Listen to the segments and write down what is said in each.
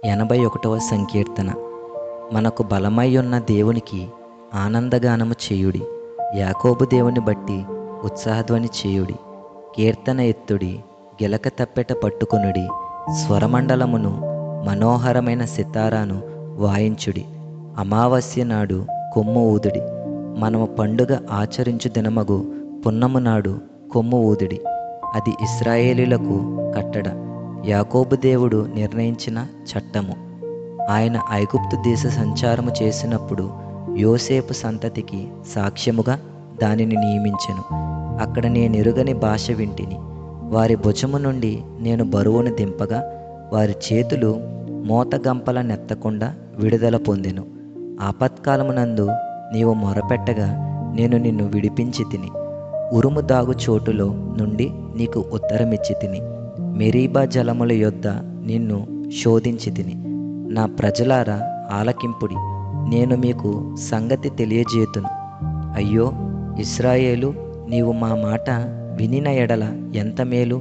81వ సంకీర్తన. మనకు బలమయ్యున్న దేవునికి ఆనందగానము చేయుడి. యాకోబు దేవుని బట్టి ఉత్సాహధ్వని చేయుడి. కీర్తన ఎత్తుడి, గిలక తప్పెట పట్టుకొనుడి. స్వరమండలమును మనోహరమైన సితారాను వాయించుడి. అమావాస్య నాడు కొమ్ము ఊదుడి. మనము పండుగ ఆచరించు దినమగు పున్నము నాడు కొమ్ము ఊదుడి. అది ఇశ్రాయేలీయులకు కట్టడ, యాకోబు దేవుడు నిర్ణయించిన చట్టము. ఆయన ఐగుప్తు దేశ సంచారము చేసినప్పుడు యోసేపు సంతతికి సాక్ష్యముగా దానిని నియమించెను. అక్కడ నేనెరుగని భాష వింటిని. వారి భుజము నుండి నేను బరువును దింపగా వారి చేతులు మోతగంపల నెత్తకుండా విడుదల పొందెను. ఆపత్కాలమునందు నీవు మొరపెట్టగా నేను నిన్ను విడిపించి తిని. ఉరుము దాగు చోటులో నుండి నీకు ఉత్తరమిచ్చి తిని. మెరీబా జలముల యొద్ద నిన్ను శోధించి తిని. నా ప్రజలారా ఆలకింపుడి, నేను మీకు సంగతి తెలియజేతును. అయ్యో ఇశ్రాయేలు, నీవు మా మాట వినిన ఎడల ఎంత మేలు.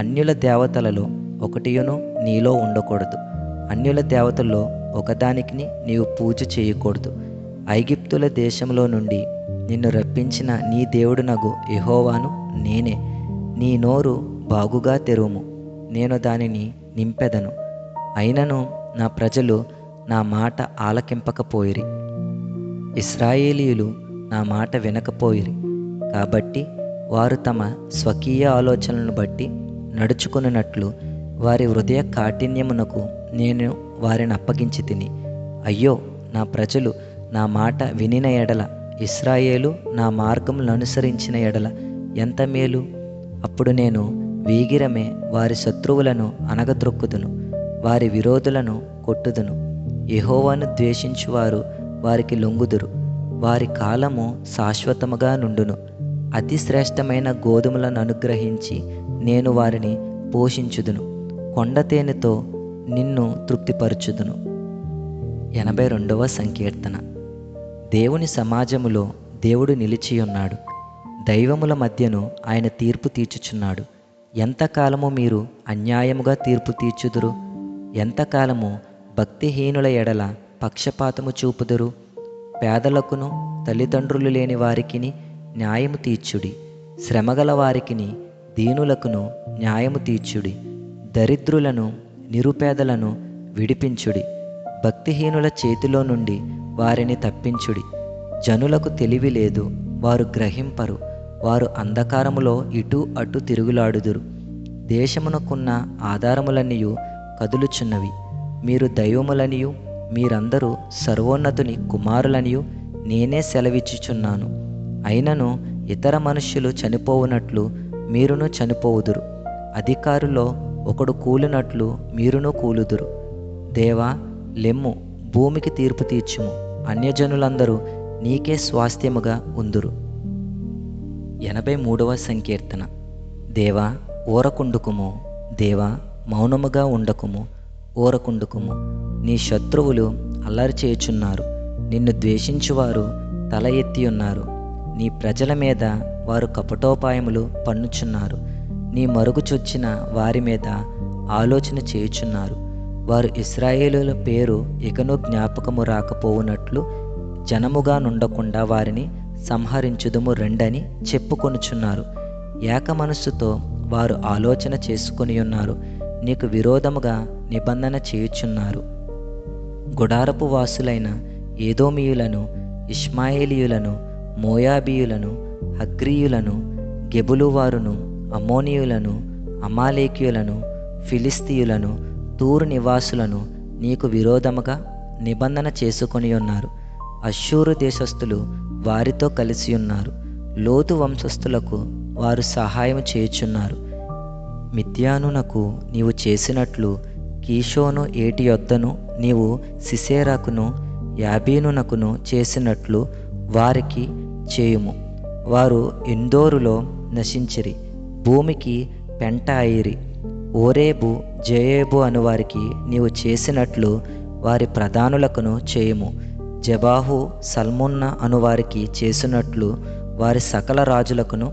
అన్యుల దేవతలలో ఒకటియును నీలో ఉండకూడదు. అన్యుల దేవతల్లో ఒకదానికి నీవు పూజ చేయకూడదు. ఐగుప్తుల దేశంలో నుండి నిన్ను రప్పించిన నీ దేవుడునగు యెహోవాను నేనే. నీ నోరు బాగుగా తెరువుము, నేను దానిని నింపెదను. అయినను నా ప్రజలు నా మాట ఆలకింపకపోయిరి, ఇశ్రాయేలీయులు నా మాట వినకపోయిరి. కాబట్టి వారు తమ స్వకీయ ఆలోచనలను బట్టి నడుచుకున్నట్లు వారి హృదయ కాఠిన్యమునకు నేను వారిని అప్పగించి తిని. అయ్యో నా ప్రజలు నా మాట వినిన ఎడల, ఇశ్రాయేలు నా మార్గములను అనుసరించిన ఎడల ఎంత మేలు. అప్పుడు నేను వీగిరమే వారి శత్రువులను అనగద్రొక్కుదును, వారి విరోధులను కొట్టుదును. యెహోవాను ద్వేషించువారు వారికి లొంగుదురు. వారి కాలము శాశ్వతముగా నుండును. అతి శ్రేష్టమైన గోధుమలను అనుగ్రహించి నేను వారిని పోషించుదును. కొండతేనెతో నిన్ను తృప్తిపరచుదును. 82వ సంకీర్తన. దేవుని సమాజములో దేవుడు నిలిచియున్నాడు. దైవముల మధ్యను ఆయన తీర్పు తీర్చుచున్నాడు. ఎంతకాలము మీరు అన్యాయముగా తీర్పు తీర్చుదురు? ఎంతకాలము భక్తిహీనుల ఎడల పక్షపాతము చూపుదురు? పేదలకును తల్లిదండ్రులు లేని వారికిని న్యాయము తీర్చుడి. శ్రమగల వారికిని దీనులకును న్యాయము తీర్చుడి. దరిద్రులను నిరుపేదలను విడిపించుడి. భక్తిహీనుల చేతిలో నుండి వారిని తప్పించుడి. జనులకు తెలివి లేదు, వారు గ్రహింపరు. వారు అంధకారములో ఇటు అటు తిరుగులాడుదురు. దేశమునకున్న ఆధారములన్నీయు కదులుచున్నవి. మీరు దైవములనియు మీరందరూ సర్వోన్నతుని కుమారులనియు నేనే సెలవిచ్చుచున్నాను. అయినను ఇతర మనుష్యులు చనిపోవునట్లు మీరును చనిపోవుదురు. అధికారులో ఒకడు కూలినట్లు మీరును కూలుదురు. దేవా లెమ్ము, భూమికి తీర్పు తీర్చుము. అన్యజనులందరూ నీకే స్వాస్థ్యముగా ఉందురు. 83వ సంకీర్తన. దేవా ఊరకుండుకుము, దేవా మౌనముగా ఉండకుము, ఊరకుండుకుము. నీ శత్రువులు అల్లరి చేయుచున్నారు, నిన్ను ద్వేషించువారు తల ఎత్తి ఉన్నారు. నీ ప్రజల మీద వారు కపటోపాయములు పన్నుచున్నారు. నీ మరుగుచొచ్చిన వారి మీద ఆలోచన చేయుచున్నారు. వారు ఇశ్రాయేలుల పేరు ఇకను జ్ఞాపకము రాకపోవునట్లు జనముగా నుండకుండా వారిని సంహరించుదుము రెండని చెప్పుకొనుచున్నారు. ఏక మనస్సుతో వారు ఆలోచన చేసుకొని ఉన్నారు. నీకు విరోధముగా నిబంధన చేయుచున్నారు. గుడారపు వాసులైన ఏదోమీయులను, ఇష్మాయేలీయులను, మోయాబీయులను, హగ్రీయులను, గెబులువారును, అమ్మోనీయులను, అమాలేకీయులను, ఫిలిస్తీయులను, తూరు నివాసులను నీకు విరోధముగా నిబంధన చేసుకొని ఉన్నారు. అష్షూరు దేశస్థులు వారితో కలిసి ఉన్నారు. లోతు వంశస్థులకు వారు సహాయం చేయుచున్నారు. మిద్యానునకు నీవు చేసినట్లు కీషోను ఏటి యొద్దను నీవు సిసేరాకును యాబీనునకును చేసినట్లు వారికి చేయుము. వారు ఎందోరులో నశించిరి, భూమికి పెంట అయిరి. ఓరేబు జయేబు అనువారికి నీవు చేసినట్లు వారి ప్రధానులకును చేయుము. జబాహు సల్మున్న అనువారికి చేసినట్లు వారి సకల రాజులకును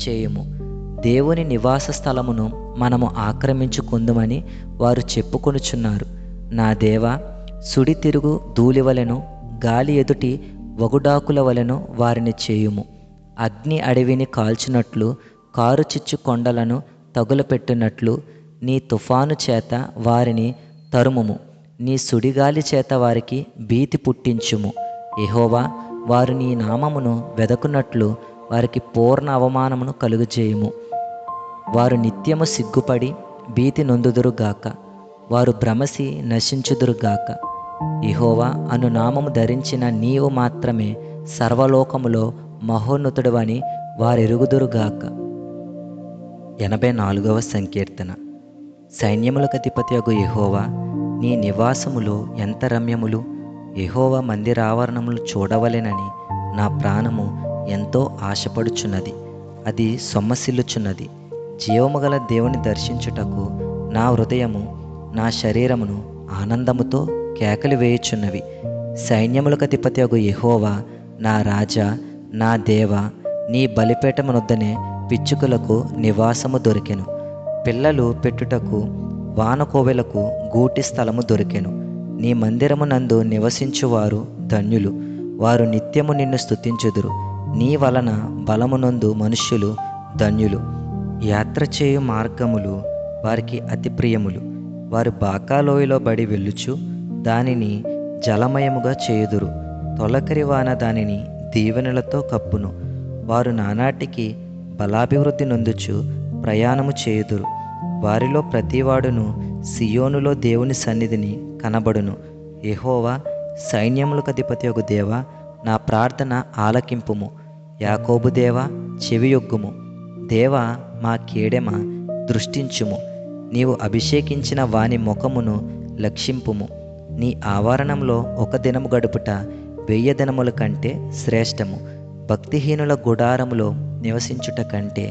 చేయుము. దేవుని నివాస స్థలమును మనము ఆక్రమించుకుందుమని వారు చెప్పుకొనుచున్నారు. నా దేవా, సుడి తిరుగు ధూళివలెను, గాలి ఎదుటి వగుడాకుల వలెను వారిని చేయుము. అగ్ని అడవిని కాల్చినట్లు, కారుచిచ్చు కొండలను తగులపెట్టినట్లు నీ తుఫాను చేత వారిని తరుముము. నీ సుడిగాలి చేత వారికి భీతి పుట్టించుము. యెహోవా, వారు నీ నామమును వెదకునట్లు వారికి పూర్ణ అవమానమును కలుగజేయుము. వారు నిత్యము సిగ్గుపడి భీతి నొందుదురుగాక. వారు భ్రమసి నశించుదురుగాక. యెహోవా అను నామము ధరించిన నీవు మాత్రమే సర్వలోకములో మహోన్నతుడవని వారెరుగుదురుగాక. 84వ సంకీర్తన. సైన్యములకధిపతియగు యెహోవా, నీ నివాసములు ఎంత రమ్యములు! యెహోవా మందిరావరణములు చూడవలెనని నా ప్రాణము ఎంతో ఆశపడుచున్నది. అది సొమ్మసిల్లుచున్నది. జీవముగల దేవుని దర్శించుటకు నా హృదయము నా శరీరమును ఆనందముతో కేకలు వేయుచున్నవి. సైన్యములకధిపతియగు యెహోవా, నా రాజా, నా దేవా, నీ బలిపీఠమునొద్దనే పిచ్చుకలకు నివాసము దొరికెను. పిల్లలు పెట్టుటకు వానకోవెలకు గూటి స్థలము దొరికెను. నీ మందిరమునందు నివసించువారు ధన్యులు. వారు నిత్యము నిన్ను స్తుతించుదురు. నీ వలన బలమునందు మనుష్యులు ధన్యులు. యాత్ర చేయు మార్గములు వారికి అతి ప్రియములు. వారు బాకాలోయలో బడి వెళ్ళుచు దానిని జలమయముగా చేయుదురు. తొలకరి వాన దానిని దీవెనలతో కప్పును. వారు నానాటికి బలాభివృద్ధి నొందుచు ప్రయాణము చేయుదురు. వారిలో ప్రతివాడును సియోనులో దేవుని సన్నిధిని కనబడును. యెహోవా, సైన్యములకధిపతియగు దేవా, నా ప్రార్థన ఆలకింపుము. యాకోబు దేవా, చెవియొగ్గుము. దేవా, మా కేడెమ దృష్టించుము. నీవు అభిషేకించిన వాని ముఖమును లక్షింపుము. నీ ఆవరణంలో ఒక దినము గడుపుట 1000 దినముల కంటే శ్రేష్టము. భక్తిహీనుల గుడారములో నివసించుట కంటే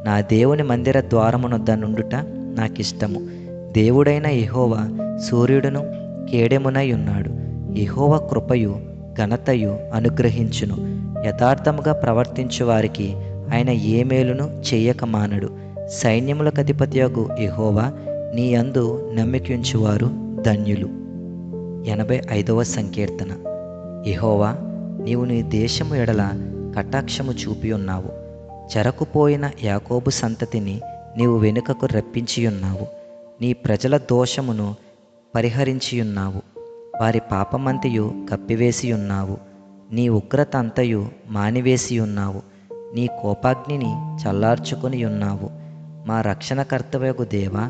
నా దేవుని మందిర ద్వారమునొద్ద నుండుట నాకిష్టము. దేవుడైన యెహోవా సూర్యుడును కేడెమునై ఉన్నాడు. యెహోవా కృపయు ఘనతయు అనుగ్రహించును. యథార్థముగా ప్రవర్తించు వారికి ఆయన ఏ మేలును చెయ్యక మానడు. సైన్యములకధిపతియగు యెహోవా, నీ యందు నమ్మికుంచువారు ధన్యులు. 85వ సంకీర్తన. యెహోవా, నీవు నీ దేశము ఎడల కటాక్షము చూపి ఉన్నావు. చెరకుపోయిన యాకోబు సంతతిని నీవు వెనుకకు రప్పించియున్నావు. నీ ప్రజల దోషమును పరిహరించియున్నావు. వారి పాపమంతయు కప్పివేసియున్నావు. నీ ఉగ్రత అంతయు మానివేసియున్నావు. నీ కోపాగ్నిని చల్లార్చుకొని ఉన్నావు. మా రక్షణకర్తవగు దేవా,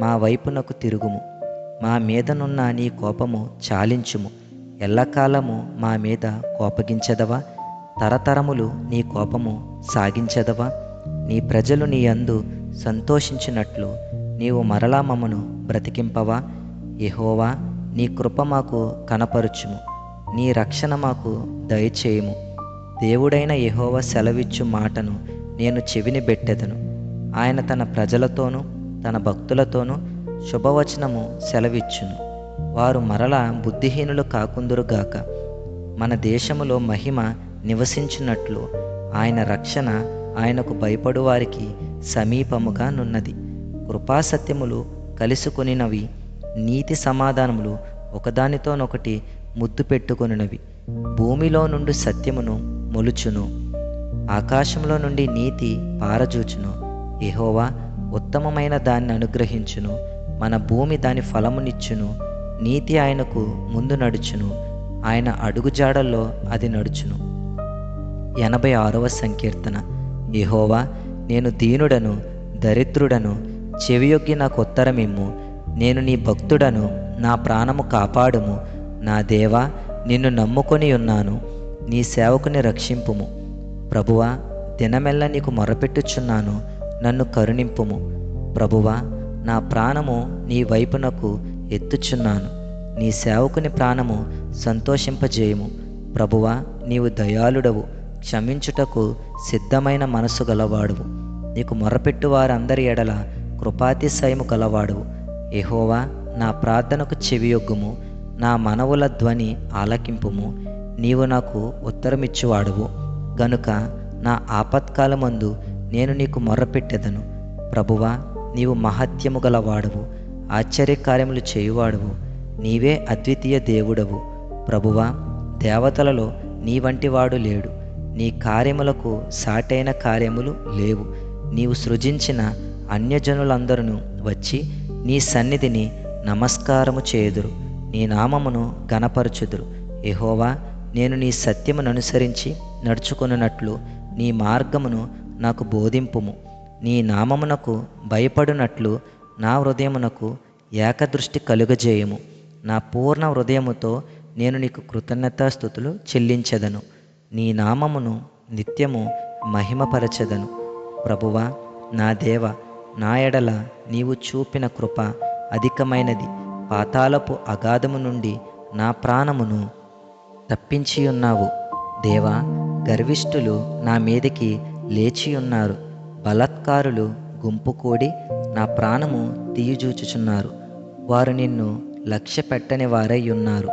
మా వైపునకు తిరుగుము. మా మీదనున్న నీ కోపము చాలించుము. ఎల్లకాలము మా మీద కోపగించెదవా? తరతరములు నీ కోపము సాగించెదవా? నీ ప్రజలు నీ యందు సంతోషించినట్లు నీవు మరలా మమ్మను బ్రతికింపవా? యెహోవా, నీ కృప మాకు కనపరుచుము. నీ రక్షణ మాకు దయచేయుము. దేవుడైన యెహోవా సెలవిచ్చు మాటను నేను చెవిని బెట్టెదను. ఆయన తన ప్రజలతోనూ తన భక్తులతోనూ శుభవచనము సెలవిచ్చును. వారు మరలా బుద్ధిహీనులు కాకుందురుగాక. మన దేశములో మహిమ నివసించున్నట్లు ఆయన రక్షణ ఆయనకు భయపడు వారికి సమీపముగా నున్నది. కృపాసత్యములు కలుసుకొనినవి, నీతి సమాధానములు ఒకదానితోనొకటి ముద్దు పెట్టుకొనినవి. భూమిలో నుండి సత్యమును మొలుచును, ఆకాశంలో నుండి నీతి పారజూచును. యెహోవా ఉత్తమమైన దాన్ని అనుగ్రహించును. మన భూమి దాని ఫలమునిచ్చును. నీతి ఆయనకు ముందు నడుచును. ఆయన అడుగుజాడల్లో అది నడుచును. 86వ సంకీర్తన. యెహోవా, నేను దీనుడను దరిద్రుడను. చెవియొగ్గి నాకు ఉత్తరమిమ్ము. నేను నీ భక్తుడను, నా ప్రాణము కాపాడుము. నా దేవా, నిన్ను నమ్ముకొని ఉన్నాను. నీ సేవకుని రక్షింపుము. ప్రభువా, దినమెల్ల నీకు మొరపెట్టుచున్నాను. నన్ను కరుణింపుము. ప్రభువా, నా ప్రాణము నీ వైపునకు ఎత్తుచున్నాను. నీ సేవకుని ప్రాణము సంతోషింపజేయుము. ప్రభువా, నీవు దయాళుడవు, క్షమించుటకు సిద్ధమైన మనసు గలవాడువు. నీకు మొరపెట్టు వారందరి ఎడల కృపాతిశయము గలవాడువు. యెహోవా, నా ప్రార్థనకు చెవియొగ్గుము. నా మనవుల ధ్వని ఆలకింపుము. నీవు నాకు ఉత్తరమిచ్చువాడువు గనుక నా ఆపత్కాలమందు నేను నీకు మొర్రపెట్టెదను. ప్రభువా, నీవు మహత్యము గలవాడువు, ఆశ్చర్యకార్యములు చేయువాడువు. నీవే అద్వితీయ దేవుడవు. ప్రభువా, దేవతలలో నీ వంటివాడు లేడు. నీ కార్యములకు సాటైన కార్యములు లేవు. నీవు సృజించిన అన్యజనులందరూ వచ్చి నీ సన్నిధిని నమస్కారము చేయుదురు, నీ నామమును ఘనపరచుదురు. యెహోవా, నేను నీ సత్యమును అనుసరించి నడుచుకొనున్నట్లు నీ మార్గమును నాకు బోధింపుము. నీ నామమునకు భయపడునట్లు నా హృదయమునకు ఏకదృష్టి కలుగజేయము. నా పూర్ణ హృదయముతో నేను నీకు కృతజ్ఞతాస్తుతులు చెల్లించెదను. నీ నామమును నిత్యము మహిమపరచెదను. ప్రభువా, నా దేవ, నా ఎడల నీవు చూపిన కృప అధికమైనది. పాతాళపు అగాధము నుండి నా ప్రాణమును తప్పించియున్నావు. దేవా, గర్విష్ఠులు నా మీదకి లేచియున్నారు. బలాత్కారులు గుంపు కూడి నా ప్రాణము తీయుజూచుచున్నారు. వారు నిన్ను లక్ష్య పెట్టని వారై ఉన్నారు.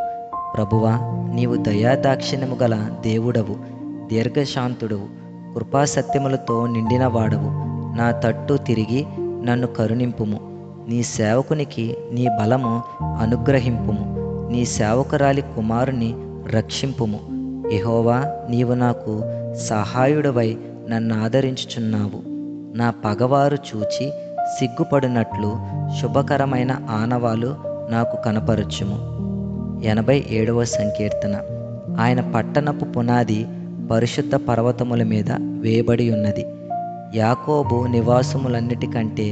ప్రభువా, నీవు దయాదాక్షిణ్యము గల దేవుడవు, దీర్ఘశాంతుడవు, కృపాసత్యములతో నిండిన వాడవు. నా తట్టు తిరిగి నన్ను కరుణింపుము. నీ సేవకునికి నీ బలము అనుగ్రహింపుము. నీ సేవకురాలి కుమారుని రక్షింపుము. యెహోవా, నీవు నాకు సహాయుడవై నన్ను ఆదరించుచున్నావు. నా పగవారు చూచి సిగ్గుపడినట్లు శుభకరమైన ఆనవాలు నాకు కనపరచుము. 87వ సంకీర్తన. ఆయన పట్టణపు పునాది పరిశుద్ధ పర్వతముల మీద వేయబడి ఉన్నది. యాకోబు నివాసములన్నిటికంటే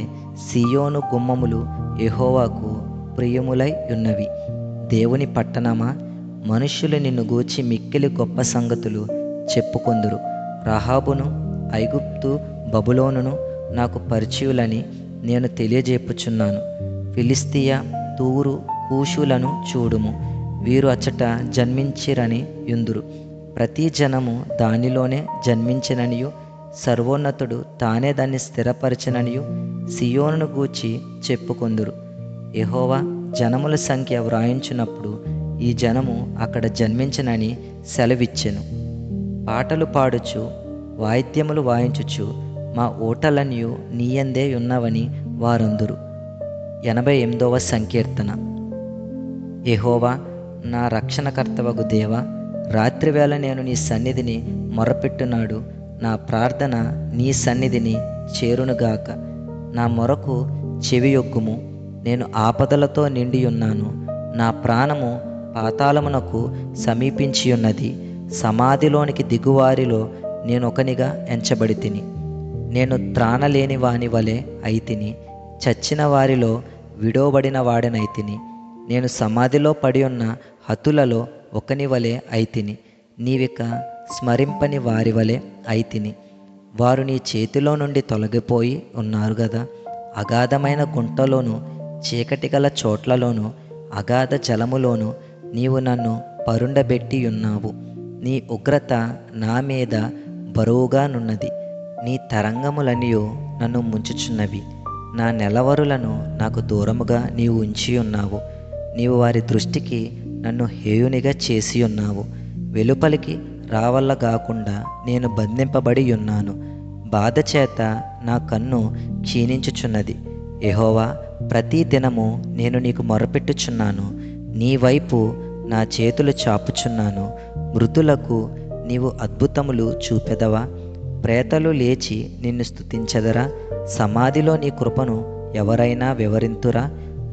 సియోను గుమ్మములు యెహోవాకు ప్రియములై ఉన్నవి. దేవుని పట్టణమా, మనుష్యులు నిన్ను గూర్చి మిక్కిలి గొప్ప సంగతులు చెప్పుకొందురు. రహాబును, ఐగుప్తు, బబులోనును నాకు పరిచయులని నేను తెలియజేపుచున్నాను. ఫిలిష్తియా, తూరు, కూషులను చూడుము. వీరు అచ్చట జన్మించిరని యుందురు. ప్రతి జనము దానిలోనే జన్మించిననియు, సర్వోన్నతుడు తానే దాన్ని స్థిరపరచిననియు సియోనును గూర్చి చెప్పుకొందురు. యెహోవా జనముల సంఖ్య వ్రాయించినప్పుడు ఈ జనము అక్కడ జన్మించినని సెలవిచ్చెను. పాటలు పాడుచు, వాయిద్యములు వాయించుచు, మా ఓటలనియు నీయందే ఉన్నవని వారందురు. 88వ సంకీర్తన. యెహోవా, నా రక్షణకర్తవగు దేవా, రాత్రివేళ నేను నీ సన్నిధిని మొరపెట్టునాడు. నా ప్రార్థన నీ సన్నిధిని చేరునుగాక. నా మొరకు చెవియొగ్గుము. నేను ఆపదలతో నిండియున్నాను. నా ప్రాణము పాతాళమునకు సమీపించియున్నది. సమాధిలోనికి దిగువారిలో నేనొకనిగా ఎంచబడి తిని. నేను త్రాణలేని వాని వలె అయితిని. చచ్చిన వారిలో విడవబడిన వాడనైతిని. నేను సమాధిలో పడి ఉన్న హతులలో ఒకని వలె అయితిని. నీవిక స్మరింపని వారి వలె అయితిని. వారు నీ చేతిలో నుండి తొలగిపోయి ఉన్నారు గదా. అగాధమైన గుంటలోను, చీకటి గల చోట్లలోను, అగాధ జలములోను నీవు నన్ను పరుండబెట్టి ఉన్నావు. నీ ఉగ్రత నా మీద బరువుగానున్నది. నీ తరంగములనియు నన్ను ముంచుచున్నవి. నా నెలవరులను నాకు దూరముగా నీవు ఉంచి ఉన్నావు. నీవు వారి దృష్టికి నన్ను హేయునిగా చేసి ఉన్నావు. వెలుపలికి రావల్లగాకుండా నేను బంధింపబడి ఉన్నాను. బాధ చేత నా కన్ను క్షీణించుచున్నది. యెహోవా, ప్రతి దినము నేను నీకు మొరపెట్టుచున్నాను. నీ వైపు నా చేతులు చాపుచున్నాను. మృతులకు నీవు అద్భుతములు చూపెదవా? ప్రేతలు లేచి నిన్ను స్తుతించెదరా? సమాధిలో నీ కృపను ఎవరైనా వివరింతురా?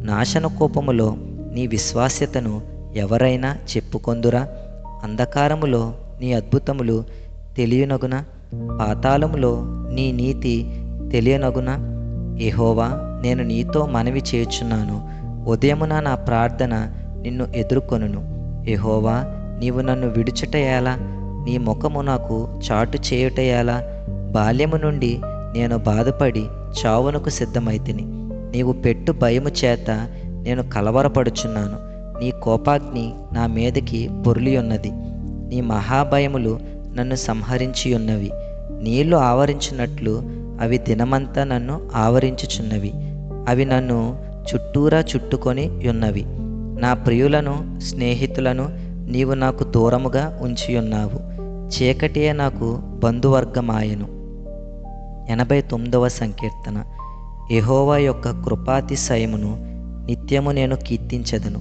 నాశన కోపములో నీ విశ్వాస్యతను ఎవరైనా చెప్పుకొందురా? అంధకారములో నీ అద్భుతములు తెలియనగునా? పాతాళములో నీ నీతి తెలియనగునా? యెహోవా, నేను నీతో మనవి చేయుచున్నాను. ఉదయమున నా ప్రార్థన నిన్ను ఎదుర్కొనును. యెహోవా, నీవు నన్ను విడుచుట ఎలా? నీ ముఖము నాకు చాటు చేయుట ఎలా? బాల్యము నుండి నేను బాధపడి చావునకు సిద్ధమైతిని. నీవు పెట్టు భయము చేత నేను కలవరపడుచున్నాను. నీ కోపాగ్ని నా మీదకి పొర్లి ఉన్నది. నీ మహాభయములు నన్ను సంహరించి ఉన్నవి. నీళ్లు ఆవరించినట్లు అవి దినమంతా నన్ను ఆవరించుచున్నవి. అవి నన్ను చుట్టూరా చుట్టుకొని ఉన్నవి. నా ప్రియులను, స్నేహితులను నీవు నాకు దూరముగా ఉంచియున్నావు. చీకటియే నాకు బంధువర్గమాయెను. 89వ సంకీర్తన. యెహోవా యొక్క కృపాతిశయమును నిత్యము నేను కీర్తించెదను.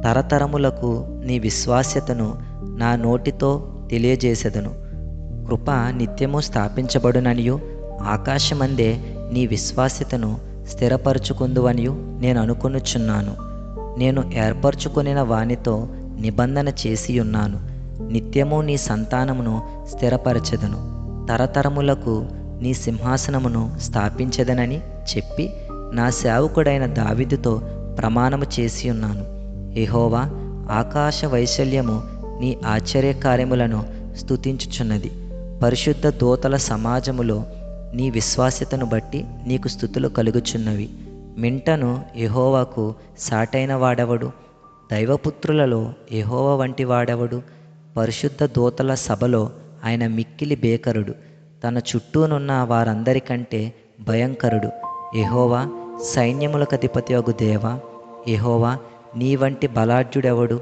తరతరములకు నీ విశ్వాస్యతను నా నోటితో తెలియజేసెదను. కృప నిత్యము స్థాపించబడుననియు ఆకాశమందే నీ విశ్వాస్యతను స్థిరపరచుకుందువనియు నేను అనుకొనుచున్నాను. నేను ఏర్పరచుకొనిన వానితో నిబంధన చేసియున్నాను. నిత్యము నీ సంతానమును స్థిరపరచెదను, తరతరములకు నీ సింహాసనమును స్థాపించెదనని చెప్పి నా సేవకుడైన దావీదుతో ప్రమాణము చేసియున్నాను. యెహోవా, ఆకాశ వైశాల్యము నీ ఆశ్చర్యకార్యములను స్తుతించుచున్నది. పరిశుద్ధ దూతల సమాజములో నీ విశ్వాస్యతను బట్టి నీకు స్తుతులు కలుగుచున్నవి. మింటను యెహోవాకు సాటైన వాడెవడు? దైవపుత్రులలో యెహోవా వంటి వాడెవడు? పరిశుద్ధ దూతల సభలో ఆయన మిక్కిలి భేకరుడు, తన చుట్టూనున్న వారందరికంటే భయంకరుడు. యెహోవా, సైన్యములకధిపతియగు దేవా, యెహోవా, నీ వంటి బలాఢ్యుడెవడు?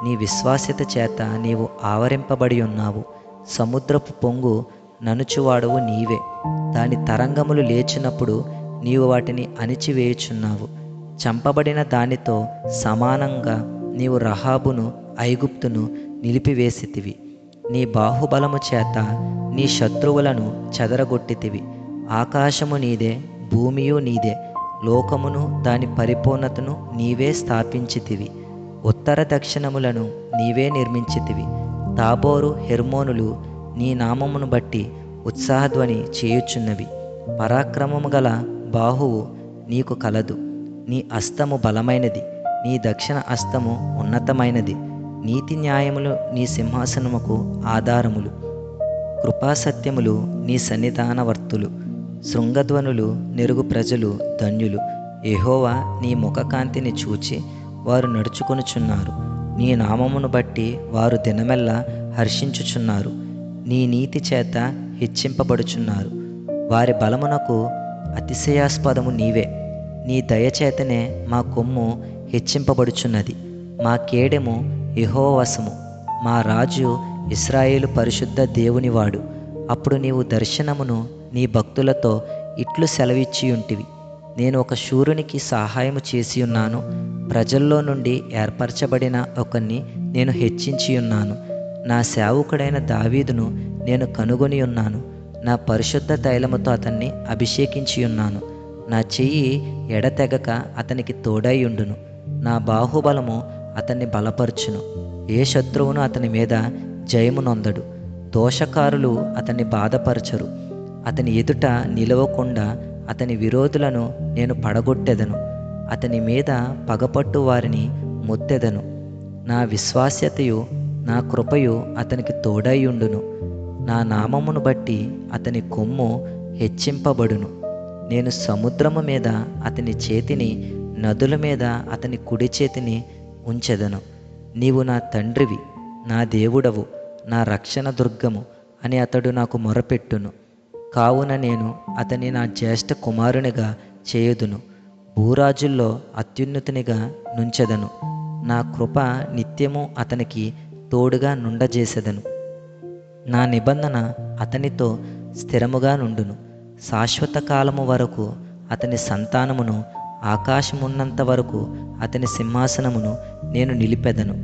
నీ విశ్వాస్యత చేత నీవు ఆవరింపబడి ఉన్నావు. సముద్రపు పొంగు ననుచువాడవు నీవే. దాని తరంగములు లేచినప్పుడు నీవు వాటిని అణిచివేయుచున్నావు. చంపబడిన దానితో సమానంగా నీవు రహాబును ఐగుప్తును నిలిపివేసితివి. నీ బాహుబలము చేత నీ శత్రువులను చెదరగొట్టితివి. ఆకాశము నీదే, భూమియు నీదే, లోకమును దాని పరిపూర్ణతను నీవే స్థాపించితివి. ఉత్తర దక్షిణములను నీవే నిర్మించితివి. తాబోరు హెర్మోనులు నీ నామమును బట్టి ఉత్సాహధ్వని చేయుచున్నవి. పరాక్రమము గల బాహువు నీకు కలదు. నీ హస్తము బలమైనది, నీ దక్షిణ హస్తము ఉన్నతమైనది. నీతి న్యాయములు నీ సింహాసనముకు ఆధారములు. కృపాసత్యములు నీ సన్నిధానవర్తులు. శృంగధ్వనులు నెరుగు ప్రజలు ధన్యులు. యెహోవా, నీ ముఖకాంతిని చూచి వారు నడుచుకొనుచున్నారు. నీ నామమును బట్టి వారు దినమెల్లా హర్షించుచున్నారు. నీ నీతి చేత హెచ్చింపబడుచున్నారు. వారి బలమునకు అతిశయాస్పదము నీవే. నీ దయచేతనే మా కొమ్ము హెచ్చింపబడుచున్నది. మా కేడెము యెహోవా వశము. మా రాజు ఇశ్రాయేలు పరిశుద్ధ దేవునివాడు. అప్పుడు నీవు దర్శనమును నీ భక్తులతో ఇట్లు సెలవిచ్చియుంటివి. నేను ఒక శూరునికి సహాయము చేసియున్నాను. ప్రజల్లో నుండి ఏర్పరచబడిన ఒకరిని నేను హెచ్చించియున్నాను. నా సేవకుడైన దావీదును నేను కనుగొని ఉన్నాను. నా పరిశుద్ధ తైలముతో అతన్ని అభిషేకించియున్నాను. నా చెయ్యి ఎడతెగక అతనికి తోడైయుండును. నా బాహుబలము అతన్ని బలపరుచును. ఏ శత్రువును అతని మీద జయము నొందడు. దోషకారులు అతన్ని బాధపరచరు. అతని ఎదుట నిలవకుండా అతని విరోధులను నేను పడగొట్టెదను. అతని మీద పగపట్టు వారిని మొత్తెదను. నా విశ్వాస్యతయు నా కృపయు అతనికి తోడైయుండును. నా నామమును బట్టి అతని కొమ్ము హెచ్చింపబడును. నేను సముద్రము మీద అతని చేతిని, నదుల మీద అతని కుడి చేతిని ఉంచెదను. నీవు నా తండ్రివి, నా దేవుడవు, నా రక్షణ దుర్గము అని అతడు నాకు మొరపెట్టును. కావున నేను అతని నా జ్యేష్ఠ కుమారునిగా చేయుదును. భూరాజుల్లో అత్యున్నతునిగా నుంచెదను. నా కృప నిత్యము అతనికి తోడుగా నుండజేసెదను. నా నిబంధన అతనితో స్థిరముగా నుండును. శాశ్వత కాలము వరకు అతని సంతానమును, ఆకాశమున్నంత వరకు అతని సింహాసనమును నేను నిలిపెదను.